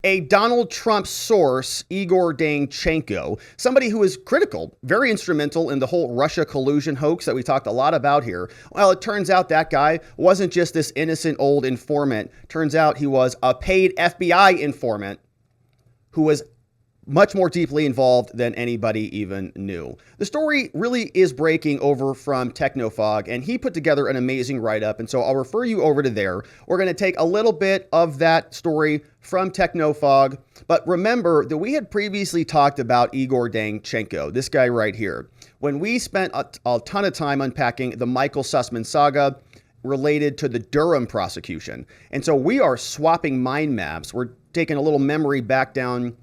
A Donald Trump source, Igor Danchenko, somebody who is critical, very instrumental in the whole Russia collusion hoax that we talked a lot about here. Well, it turns out that guy wasn't just this innocent old informant. Turns out he was a paid FBI informant who was much more deeply involved than anybody even knew. The story really is breaking over from Technofog, and he put together an amazing write-up, and so I'll refer you over to there. We're going to take a little bit of that story from Technofog, but remember that we had previously talked about Igor Danchenko, this guy right here, when we spent a ton of time unpacking the Michael Sussman saga related to the Durham prosecution. And so we are swapping mind maps. We're taking a little memory back down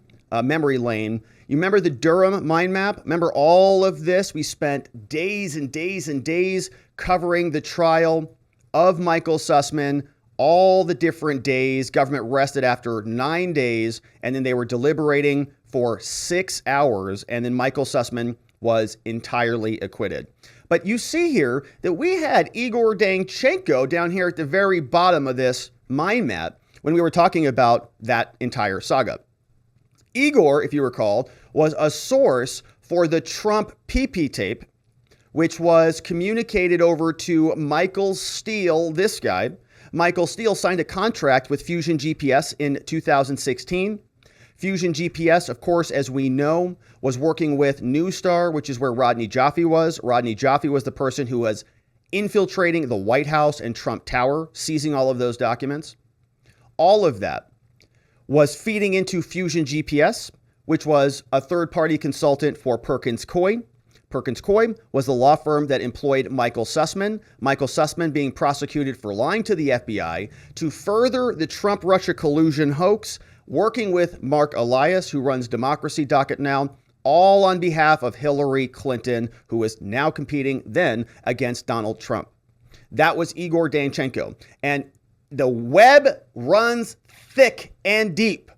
memory lane. You remember the Durham mind map? Remember all of this? We spent days and days and days covering the trial of Michael Sussman, all the different days. Government rested after 9 days, and then they were deliberating for 6 hours, and then Michael Sussman was entirely acquitted. But you see here that we had Igor Danchenko down here at the very bottom of this mind map when we were talking about that entire saga. Igor, if you recall, was a source for the Trump PP tape, which was communicated over to Michael Steele, this guy. Michael Steele signed a contract with Fusion GPS in 2016. Fusion GPS, of course, as we know, was working with Newstar, which is where Rodney Jaffe was. Rodney Jaffe was the person who was infiltrating the White House and Trump Tower, seizing all of those documents. All of that was feeding into Fusion GPS, which was a third-party consultant for Perkins Coie. Perkins Coie was the law firm that employed Michael Sussman. Michael Sussman being prosecuted for lying to the FBI to further the Trump-Russia collusion hoax, working with Mark Elias, who runs Democracy Docket now, all on behalf of Hillary Clinton, who is now competing then against Donald Trump. That was Igor Danchenko. And the web runs thick and deep.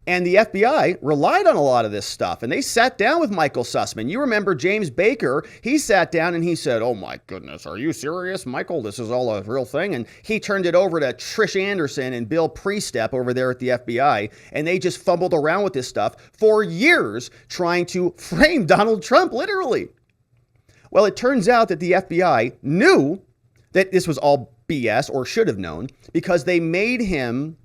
And the FBI relied on a lot of this stuff, and they sat down with Michael Sussman. You remember James Baker, he sat down and he said, "Oh my goodness, are you serious, Michael? This is all a real thing?" And he turned it over to Trish Anderson and Bill Priestep over there at the FBI, and they just fumbled around with this stuff for years trying to frame Donald Trump, literally. Well, it turns out that the FBI knew that this was all BS, or should have known, because they made him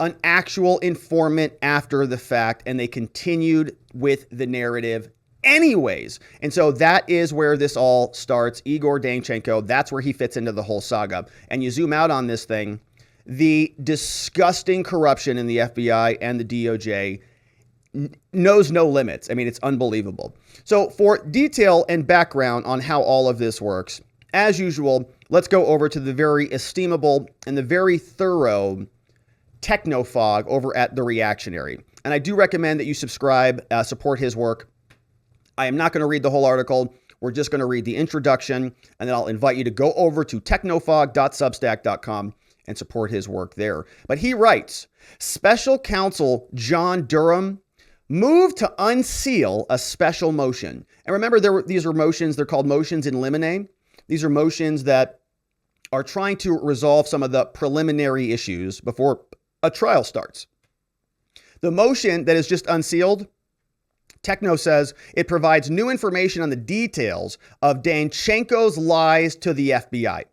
an actual informant after the fact, and they continued with the narrative anyways. And so that is where this all starts. Igor Danchenko, that's where he fits into the whole saga. And you zoom out on this thing, the disgusting corruption in the FBI and the DOJ knows no limits. I mean, it's unbelievable. So for detail and background on how all of this works, as usual, let's go over to the very estimable and the very thorough Technofog over at The Reactionary. And I do recommend that you subscribe, support his work. I am not going to read the whole article. We're just going to read the introduction, and then I'll invite you to go over to technofog.substack.com and support his work there. But he writes, Special Counsel John Durham moved to unseal a special motion. And remember, these are motions, they're called motions in limine. These are motions that are trying to resolve some of the preliminary issues before a trial starts. The motion that is just unsealed, Techno says it provides new information on the details of Danchenko's lies to the FBI.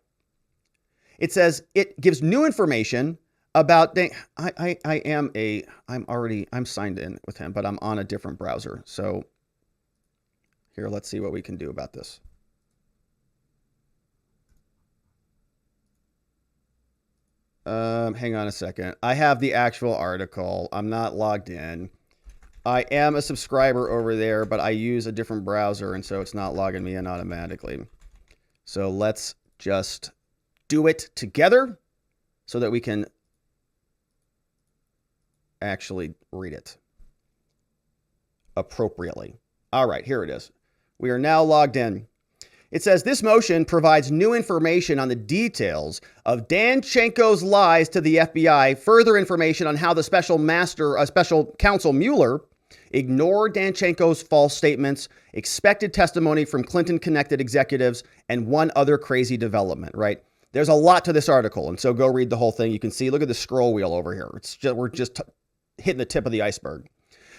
It says it gives new information about I'm signed in with him, but I'm on a different browser. So here, let's see what we can do about this. Hang on a second. I have the actual article. I'm not logged in. I am a subscriber over there, but I use a different browser, and so it's not logging me in automatically. So let's just do it together so that we can actually read it appropriately. All right, here it is. We are now logged in. It says this motion provides new information on the details of Danchenko's lies to the FBI, further information on how the special counsel Mueller ignored Danchenko's false statements, expected testimony from Clinton-connected executives, and one other crazy development, right? There's a lot to this article, and so go read the whole thing. You can see, look at the scroll wheel over here. hitting the tip of the iceberg.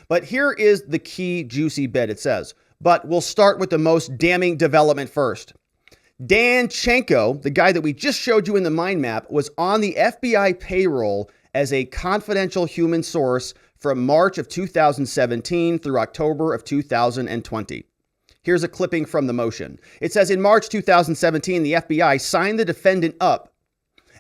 But here is the key juicy bit. It says, but we'll start with the most damning development first. Danchenko, the guy that we just showed you in the mind map, was on the FBI payroll as a confidential human source from March of 2017 through October of 2020. Here's a clipping from the motion. It says in March 2017, the FBI signed the defendant up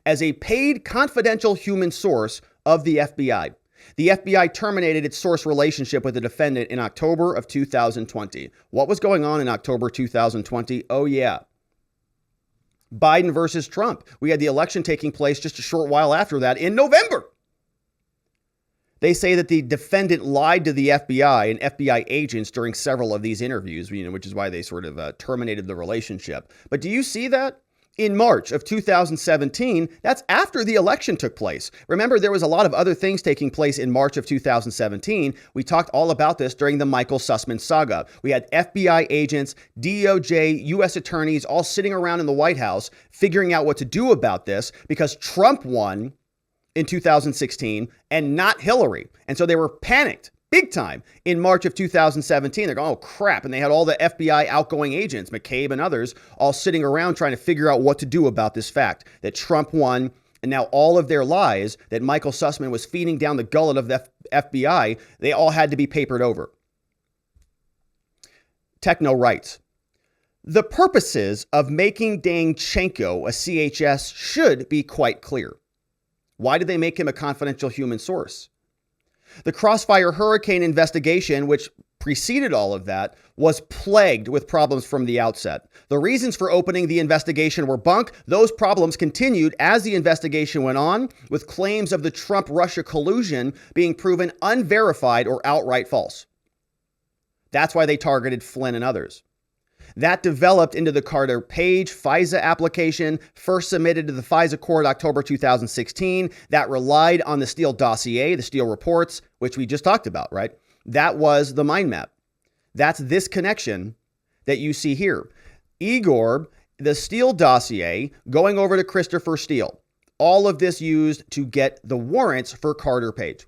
as a paid confidential human source of the FBI. The FBI terminated its source relationship with the defendant in October of 2020. What was going on in October 2020? Oh, yeah. Biden versus Trump. We had the election taking place just a short while after that in November. They say that the defendant lied to the FBI and FBI agents during several of these interviews, which is why they sort of terminated the relationship. But do you see that? In March of 2017, that's after the election took place. Remember, there was a lot of other things taking place in March of 2017. We talked all about this during the Michael Sussman saga. We had FBI agents, DOJ, U.S. attorneys all sitting around in the White House figuring out what to do about this because Trump won in 2016 and not Hillary. And so they were panicked big time in March of 2017. They're going, oh, crap. And they had all the FBI outgoing agents, McCabe and others, all sitting around trying to figure out what to do about this fact that Trump won. And now all of their lies that Michael Sussman was feeding down the gullet of the FBI, they all had to be papered over. Techno writes, the purposes of making Danchenko a CHS should be quite clear. Why did they make him a confidential human source? The Crossfire Hurricane investigation, which preceded all of that, was plagued with problems from the outset. The reasons for opening the investigation were bunk. Those problems continued as the investigation went on, with claims of the Trump-Russia collusion being proven unverified or outright false. That's why they targeted Flynn and others. That developed into the Carter Page FISA application, first submitted to the FISA court October 2016. That relied on the Steele dossier, the Steele reports, which we just talked about, right? That was the mind map. That's this connection that you see here. Igor, the Steele dossier, going over to Christopher Steele. All of this used to get the warrants for Carter Page.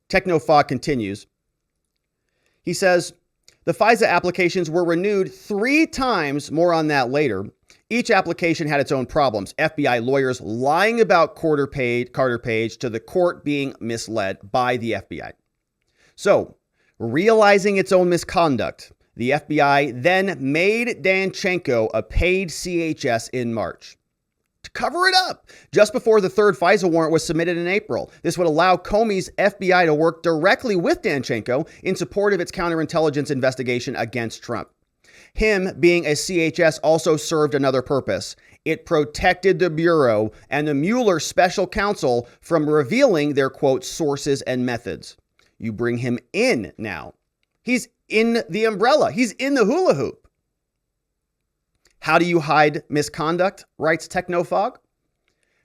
Technofog continues. He says, the FISA applications were renewed 3 times, more on that later. Each application had its own problems. FBI lawyers lying about Carter Page to the court being misled by the FBI. So, realizing its own misconduct, the FBI then made Danchenko a paid CHS in March to cover it up just before the third FISA warrant was submitted in April. This would allow Comey's FBI to work directly with Danchenko in support of its counterintelligence investigation against Trump. Him being a CHS also served another purpose. It protected the Bureau and the Mueller special counsel from revealing their, quote, sources and methods. You bring him in now. He's in the umbrella. He's in the hula hoop. How do you hide misconduct, writes Technofog?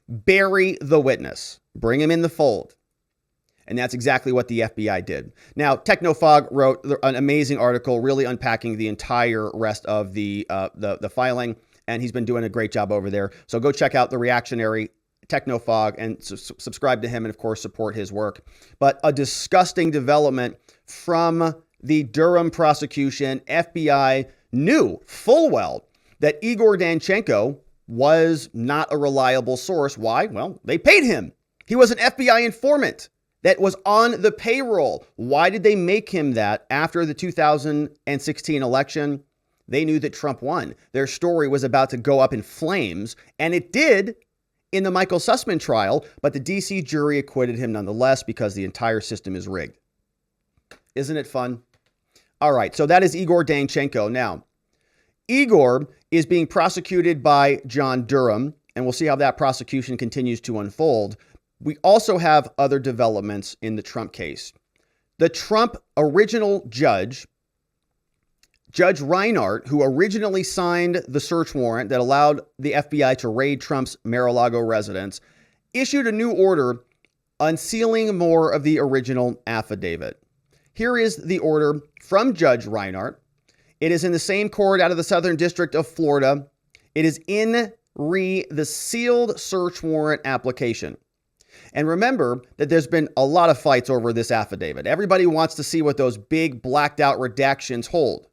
Bury the witness. Bring him in the fold. And that's exactly what the FBI did. Now, Technofog wrote an amazing article really unpacking the entire rest of the filing, and he's been doing a great job over there. So go check out the reactionary Technofog and subscribe to him and, of course, support his work. But a disgusting development from the Durham prosecution. FBI knew full well that Igor Danchenko was not a reliable source. Why? Well, they paid him. He was an FBI informant that was on the payroll. Why did they make him that after the 2016 election? They knew that Trump won. Their story was about to go up in flames, and it did in the Michael Sussman trial, but the D.C. jury acquitted him nonetheless because the entire system is rigged. Isn't it fun? All right, so that is Igor Danchenko. Now, Igor is being prosecuted by John Durham, and we'll see how that prosecution continues to unfold. We also have other developments in the Trump case. The Trump original judge, Judge Reinhart, who originally signed the search warrant that allowed the FBI to raid Trump's Mar-a-Lago residence, issued a new order unsealing more of the original affidavit. Here is the order from Judge Reinhart. It is in the same court out of the Southern District of Florida. It is in the sealed search warrant application. And remember that there's been a lot of fights over this affidavit. Everybody wants to see what those big blacked out redactions hold.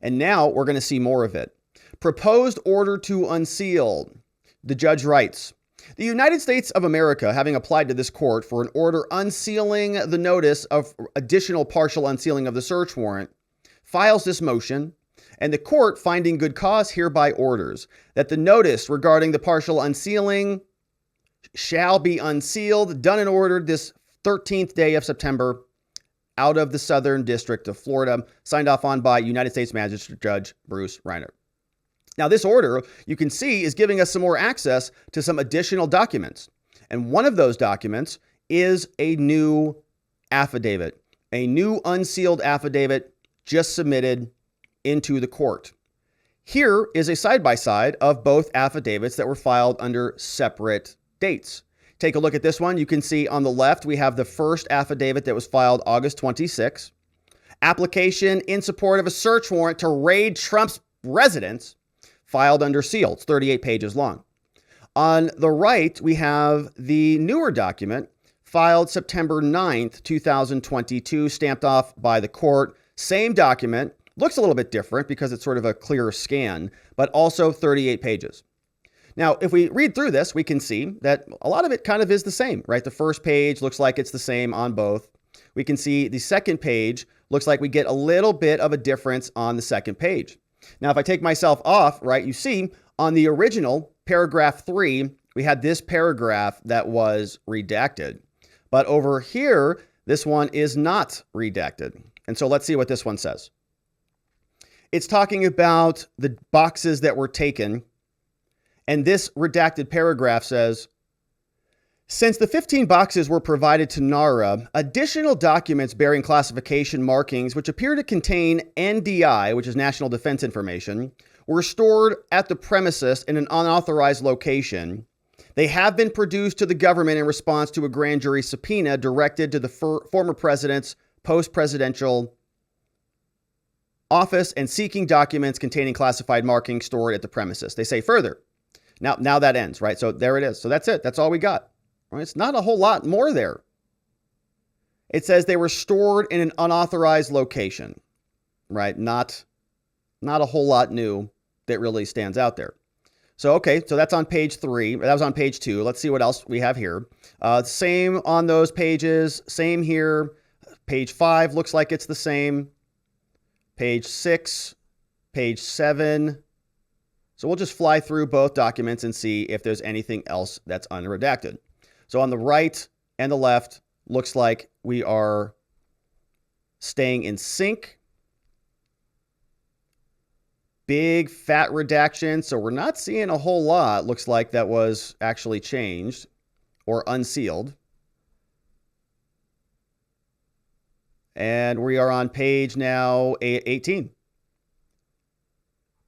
And now we're going to see more of it. Proposed order to unseal. The judge writes, the United States of America, having applied to this court for an order unsealing the notice of additional partial unsealing of the search warrant, files this motion, and the court, finding good cause, hereby orders that the notice regarding the partial unsealing shall be unsealed, done and ordered this 13th day of September, out of the Southern District of Florida, signed off on by United States Magistrate Judge Bruce Reinhart. Now, this order, you can see, is giving us some more access to some additional documents. And one of those documents is a new affidavit, a new unsealed affidavit just submitted into the court. Here is a side-by-side of both affidavits that were filed under separate dates. Take a look at this one. You can see on the left, we have the first affidavit that was filed August 26. Application in support of a search warrant to raid Trump's residence, filed under seal. It's 38 pages long. On the right, we have the newer document filed September 9th, 2022, stamped off by the court. Same document, looks a little bit different because it's sort of a clearer scan, but also 38 pages. Now, if we read through this, we can see that a lot of it kind of is the same, right? The first page looks like it's the same on both. We can see the second page looks like we get a little bit of a difference on the second page. Now, if I take myself off, right, you see on the original paragraph 3, we had this paragraph that was redacted. But over here, this one is not redacted. And so let's see what this one says. It's talking about the boxes that were taken. And this redacted paragraph says, since the 15 boxes were provided to NARA, additional documents bearing classification markings, which appear to contain NDI, which is National Defense Information, were stored at the premises in an unauthorized location. They have been produced to the government in response to a grand jury subpoena directed to the former president's post-presidential office and seeking documents containing classified markings stored at the premises. They say further. Now that ends, right? So there it is. So that's it. That's all we got. Right? It's not a whole lot more there. It says they were stored in an unauthorized location, right? Not a whole lot new that really stands out there. So, okay, so that's on page 3. That was on page 2. Let's see what else we have here. Same on those pages. Same here. Page 5 looks like it's the same. Page 6, page 7. So we'll just fly through both documents and see if there's anything else that's unredacted. So on the right and the left, looks like we are staying in sync. Big fat redaction. So we're not seeing a whole lot. Looks like that was actually changed or unsealed. And we are on page now 18.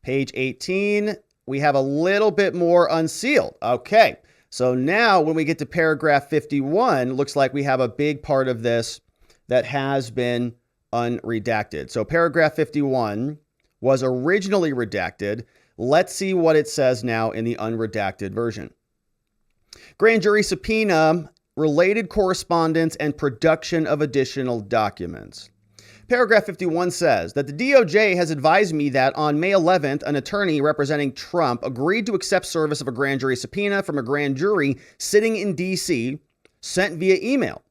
Page 18, we have a little bit more unsealed. Okay, so now when we get to paragraph 51, looks like we have a big part of this that has been unredacted. So paragraph 51 was originally redacted. Let's see what it says now in the unredacted version. Grand jury subpoena, related correspondence, and production of additional documents. Paragraph 51 says that the DOJ has advised me that on May 11th, an attorney representing Trump agreed to accept service of a grand jury subpoena from a grand jury sitting in D.C., sent via email,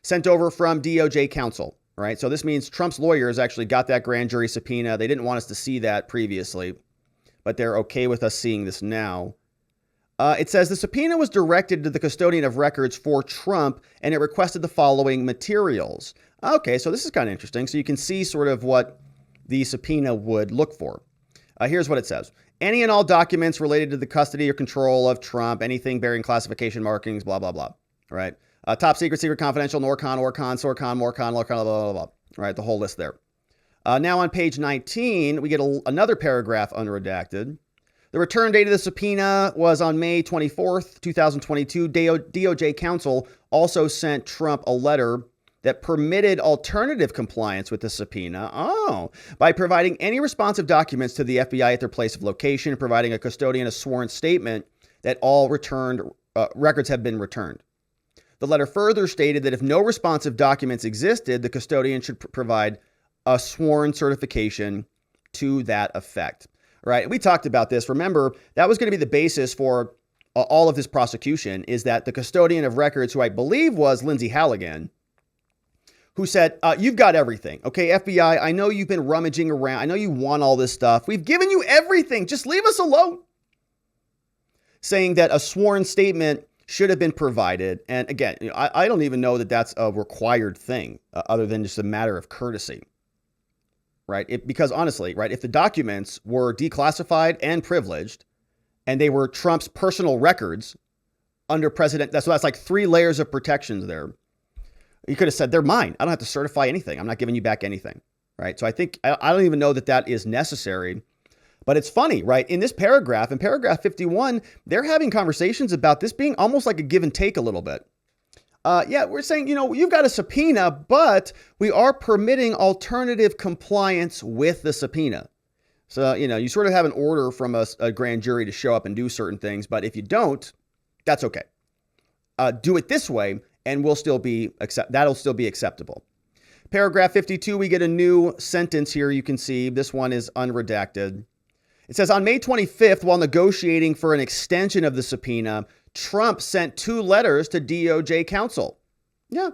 sent over from DOJ counsel, right? So this means Trump's lawyers actually got that grand jury subpoena. They didn't want us to see that previously, but they're okay with us seeing this now. It says the subpoena was directed to the custodian of records for Trump, and it requested the following materials. Okay, so this is kind of interesting. So you can see sort of what the subpoena would look for. Here's what it says. Any and all documents related to the custody or control of Trump, anything bearing classification markings, blah, blah, blah, right? Top secret, secret, confidential, NORCON, ORCON, SORCON, MORCON, LORCON, blah, blah, blah, blah, right? The whole list there. Now on page 19, we get another paragraph unredacted. The return date of the subpoena was on May 24th, 2022. DOJ counsel also sent Trump a letter that permitted alternative compliance with the subpoena. By providing any responsive documents to the FBI at their place of location and providing a custodian a sworn statement that all records have been returned. The letter further stated that if no responsive documents existed, the custodian should provide a sworn certification to that effect. Right? And we talked about this. Remember, that was going to be the basis for all of this prosecution, is that the custodian of records, who I believe was Lindsay Halligan, who said, you've got everything. Okay, FBI, I know you've been rummaging around. I know you want all this stuff. We've given you everything. Just leave us alone. Saying that a sworn statement should have been provided. And again, I don't even know that that's a required thing other than just a matter of courtesy. Right? Because honestly, right, if the documents were declassified and privileged and they were Trump's personal records under president, that's like 3 layers of protections there. You could have said, they're mine. I don't have to certify anything. I'm not giving you back anything. Right? So I think, I don't even know that that is necessary. But it's funny, right? In this paragraph, in paragraph 51, they're having conversations about this being almost like a give and take a little bit. Yeah, we're saying, you've got a subpoena, but we are permitting alternative compliance with the subpoena. So, you sort of have an order from a grand jury to show up and do certain things. But if you don't, that's okay. Do it this way and that'll still be acceptable. Paragraph 52, we get a new sentence here. You can see this one is unredacted. It says, on May 25th, while negotiating for an extension of the subpoena, Trump sent 2 letters to DOJ counsel. Yeah.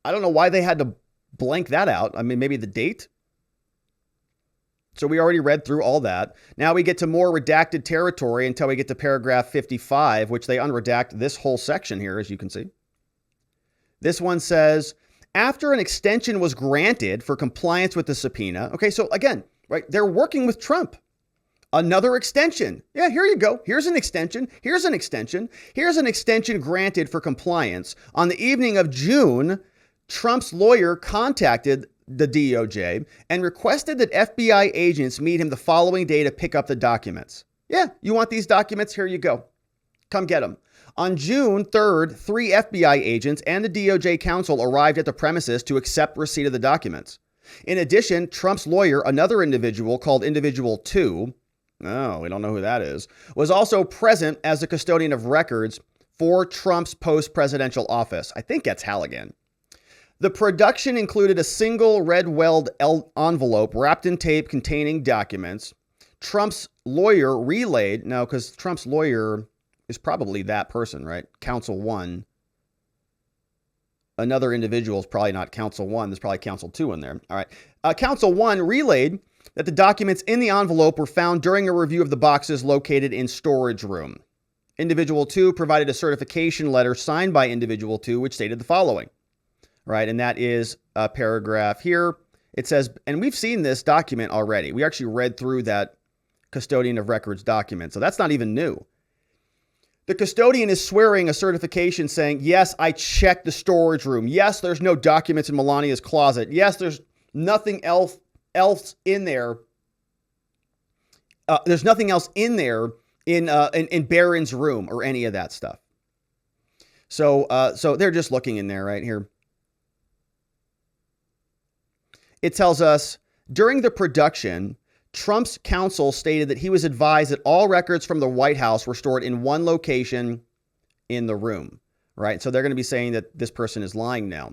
I don't know why they had to blank that out. I mean, maybe the date. So we already read through all that. Now we get to more redacted territory until we get to paragraph 55, which they unredact this whole section here, as you can see. This one says, after an extension was granted for compliance with the subpoena. Okay, so again, right, they're working with Trump. Another extension. Yeah, here you go. Here's an extension. Here's an extension. Here's an extension granted for compliance. On the evening of June, Trump's lawyer contacted the DOJ and requested that FBI agents meet him the following day to pick up the documents. Yeah, you want these documents? Here you go. Come get them. On June 3rd, 3 FBI agents and the DOJ counsel arrived at the premises to accept receipt of the documents. In addition, Trump's lawyer, another individual called Individual 2, oh, we don't know who that is, was also present as the custodian of records for Trump's post-presidential office. I think that's Halligan. The production included a single red-weld envelope wrapped in tape containing documents. Trump's lawyer relayed, now because Trump's lawyer is probably that person, right? Counsel 1. Another individual is probably not Counsel 1. There's probably Counsel 2 in there. All right. Counsel 1 relayed that the documents in the envelope were found during a review of the boxes located in storage room. Individual 2 provided a certification letter signed by Individual 2, which stated the following, right? And that is a paragraph here. It says, and we've seen this document already. We actually read through that custodian of records document. So that's not even new. The custodian is swearing a certification saying, yes, I checked the storage room. Yes, there's no documents in Melania's closet. Yes, there's nothing else in there. There's nothing else in there in Barron's room or any of that stuff. So they're just looking in there right here. It tells us during the production, Trump's counsel stated that he was advised that all records from the White House were stored in one location in the room, right? So they're going to be saying that this person is lying now,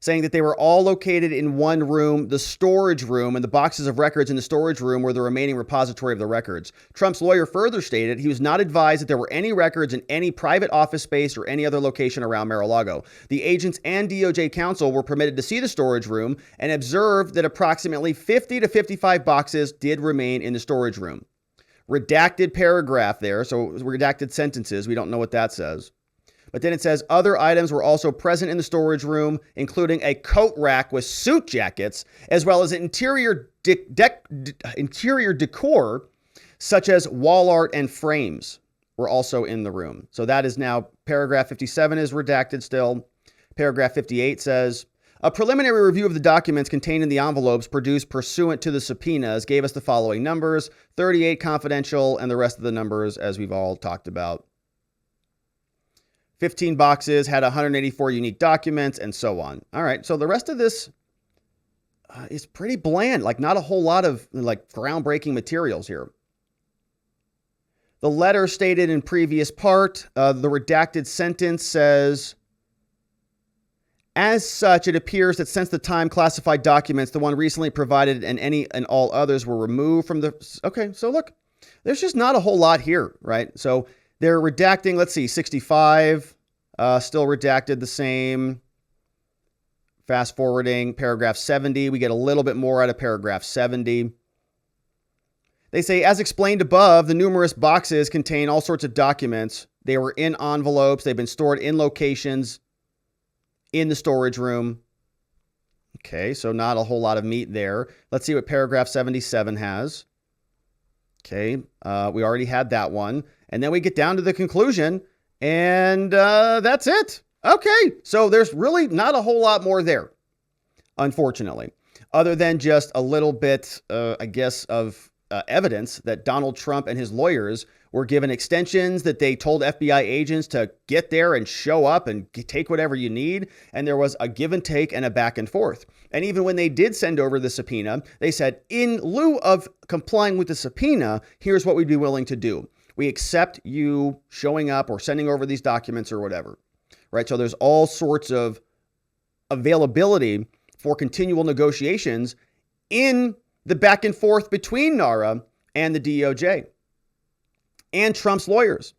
saying that they were all located in one room, the storage room, and the boxes of records in the storage room were the remaining repository of the records. Trump's lawyer further stated he was not advised that there were any records in any private office space or any other location around Mar-a-Lago. The agents and DOJ counsel were permitted to see the storage room and observed that approximately 50 to 55 boxes did remain in the storage room. Redacted paragraph there, so redacted sentences. We don't know what that says. But then it says other items were also present in the storage room, including a coat rack with suit jackets, as well as interior decor, such as wall art and frames were also in the room. So that is now paragraph 57 is redacted still. Paragraph 58 says, a preliminary review of the documents contained in the envelopes produced pursuant to the subpoenas gave us the following numbers, 38 confidential, and the rest of the numbers, as we've all talked about. 15 boxes had 184 unique documents and so on. All right. So the rest of this is pretty bland, like not a whole lot of like groundbreaking materials here. The letter stated in previous part, the redacted sentence says, As such, it appears that since the time classified documents, the one recently provided and any and all others were removed from the... Okay, so look, there's just not a whole lot here, right? So they're redacting, let's see, 65, still redacted the same. Fast forwarding, paragraph 70, we get a little bit more out of paragraph 70. They say, as explained above, the numerous boxes contain all sorts of documents. They were in envelopes. They've been stored in locations in the storage room. Okay, so not a whole lot of meat there. Let's see what paragraph 77 has. Okay, we already had that one. And then we get down to the conclusion, and that's it. Okay, so there's really not a whole lot more there, unfortunately, other than just a little bit, I guess, of evidence that Donald Trump and his lawyers were given extensions, that they told FBI agents to get there and show up and take whatever you need. And there was a give and take and a back and forth. And even when they did send over the subpoena, they said, in lieu of complying with the subpoena, here's what we'd be willing to do. We accept you showing up or sending over these documents or whatever. Right? So there's all sorts of availability for continual negotiations in the back and forth between NARA and the DOJ and Trump's lawyers.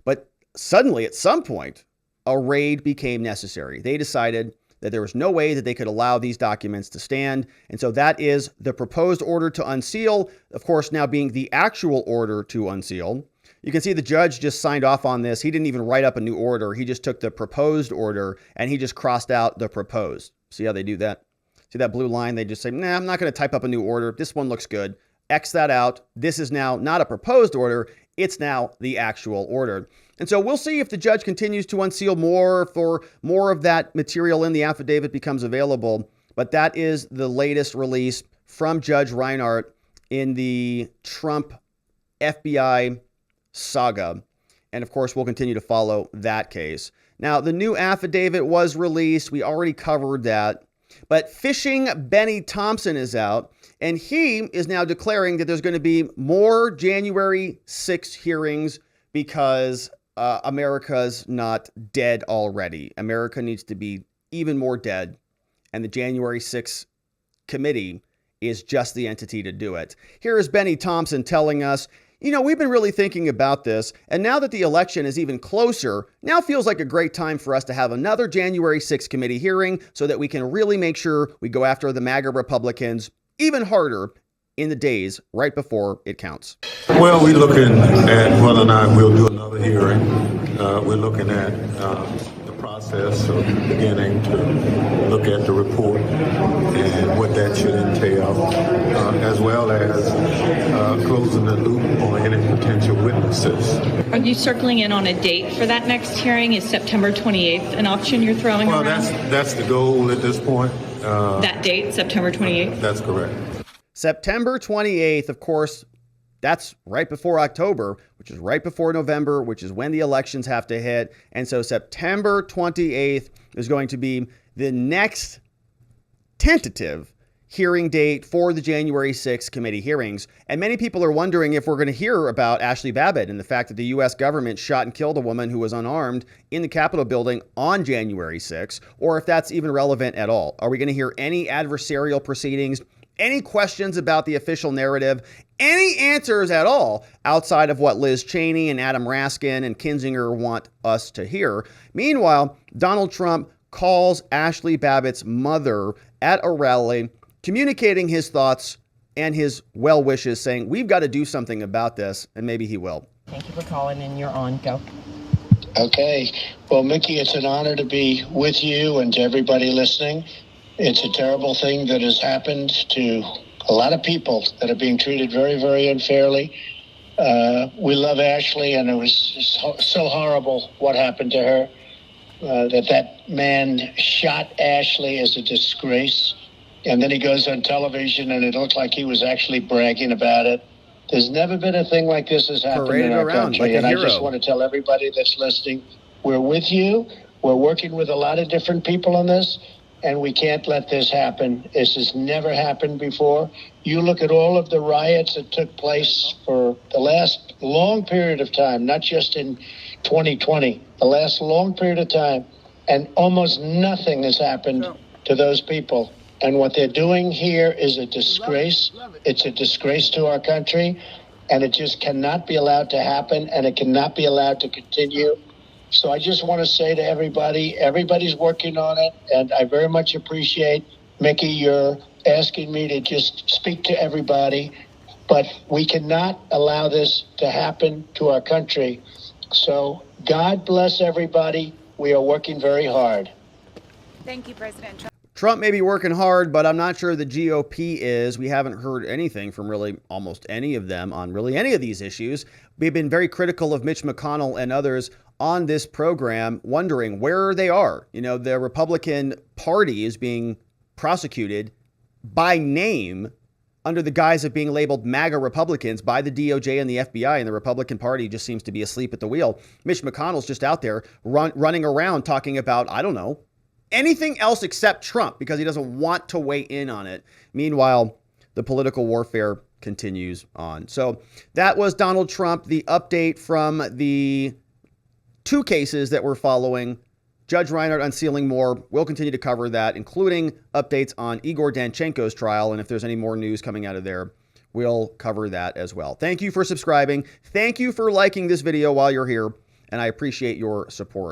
But suddenly, at some point, a raid became necessary. They decided that there was no way that they could allow these documents to stand. And so that is the proposed order to unseal, of course, now being the actual order to unseal. You can see the judge just signed off on this. He didn't even write up a new order. He just took the proposed order and he just crossed out the proposed. See how they do that? See that blue line? They just say, nah, I'm not going to type up a new order. This one looks good. X that out. This is now not a proposed order. It's now the actual order. And so we'll see if the judge continues to unseal more, for more of that material in the affidavit becomes available. But that is the latest release from Judge Reinhart in the Trump FBI saga. And of course, we'll continue to follow that case. Now, the new affidavit was released. We already covered that. But Fishing Bennie Thompson is out, and he is now declaring that there's going to be more January 6 hearings because America's not dead already. America needs to be even more dead, and the January 6 committee is just the entity to do it. Here is Bennie Thompson telling us, you know, we've been really thinking about this, and now that the election is even closer, now feels like a great time for us to have another January 6 committee hearing so that we can really make sure we go after the MAGA Republicans even harder in the days right before it counts. Well, we're looking at whether or not we'll do another hearing. We're looking at the process of beginning to look at the report and what that should entail, as well as closing the loop on any potential witnesses. Are you circling in on a date for that next hearing? Is September 28th an option you're throwing around? Well, that's the goal at this point. That date, September 28th? That's correct. September 28th, of course, that's right before October, which is right before November, which is when the elections have to hit. And so September 28th is going to be the next tentative hearing date for the January 6th committee hearings. And many people are wondering if we're going to hear about Ashli Babbit and the fact that the U.S. government shot and killed a woman who was unarmed in the Capitol building on January 6th, or if that's even relevant at all. Are we going to hear any adversarial proceedings? Any questions about the official narrative, any answers at all outside of what Liz Cheney and Adam Raskin and Kinzinger want us to hear. Meanwhile, Donald Trump calls Ashli Babbitt's mother at a rally, communicating his thoughts and his well wishes, saying, we've got to do something about this, and maybe he will. Thank you for calling, and you're on. Go. Okay. Well, Mickey, it's an honor to be with you and to everybody listening. It's a terrible thing that has happened to a lot of people that are being treated very, very unfairly. We love Ashli, and it was so horrible what happened to her. That man shot Ashli as a disgrace, and then he goes on television, and it looked like he was actually bragging about it. There's never been a thing like this has happened in our country, and I just want to tell everybody that's listening, we're with you. We're working with a lot of different people on this. And we can't let this happen. This has never happened before. You look at all of the riots that took place for the last long period of time, not just in 2020, the last long period of time. and almost nothing has happened to those people. And what they're doing here is a disgrace. It's a disgrace to our country, and it just cannot be allowed to happen, and it cannot be allowed to continue. So I just want to say to everybody, everybody's working on it, and I very much appreciate, Mickey, you're asking me to just speak to everybody, but we cannot allow this to happen to our country. So God bless everybody. We are working very hard. Thank you, President Trump. Trump may be working hard, but I'm not sure the GOP is. We haven't heard anything from really almost any of them on really any of these issues. We've been very critical of Mitch McConnell and others on this program, wondering where they are. You know, the Republican Party is being prosecuted by name under the guise of being labeled MAGA Republicans by the DOJ and the FBI, and the Republican Party just seems to be asleep at the wheel. Mitch McConnell's just out there running around talking about, I don't know, anything else except Trump, because he doesn't want to weigh in on it. Meanwhile, the political warfare continues on. So that was Donald Trump, the update from the two cases that we're following. Judge Reinhart unsealing more. We'll continue to cover that, including updates on Igor Danchenko's trial. And if there's any more news coming out of there, we'll cover that as well. Thank you for subscribing. Thank you for liking this video while you're here. And I appreciate your support.